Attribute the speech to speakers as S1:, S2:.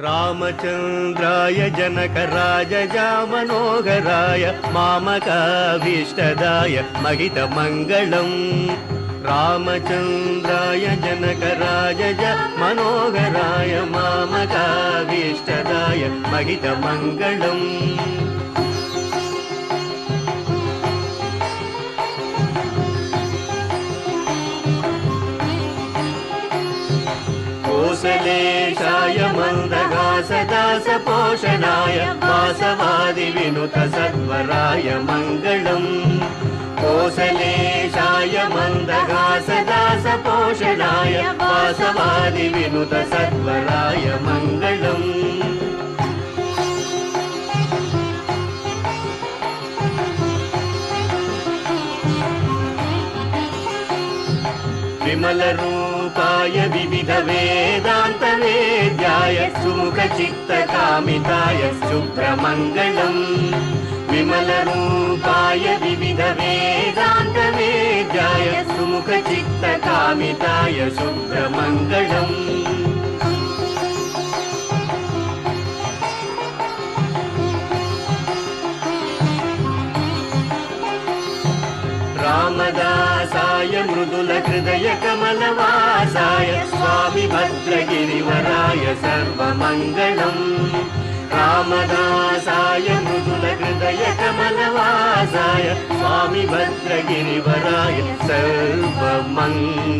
S1: रामचन्द्राय जनकराजया मनोहराय मामकाभीष्टदाय महितमङ्गलम् रामचन्द्राय जनकराजया मनोहराय मामकाभीष्टदाय महितमङ्गलम् कौसलेशाय मन्दहासदासपोषणाय वासवादिविनुतसत्वराय मङ्गलम् कौसलेशाय मन्दहासदासपोषणाय वासवादिविनुतसत्वराय मङ्गलम् विमलरूपाय विविधवेदान्तवेद्याय सुमुखचित्तकामिताय शुभ्रमङ्गलम् विमलरूपाय विविधवेदान्तवेद्याय सुमुखचित्तकामिताय शुभ्रमङ्गलम् रामदासाय मृदुलहृदय कमलवासाय स्वामी भद्रगिरिवराय सर्वमङ्गलम् रामदासाय मृदुलहृदय कमलवासाय स्वामी भद्रगिरिवराय सर्वमङ्गलम्।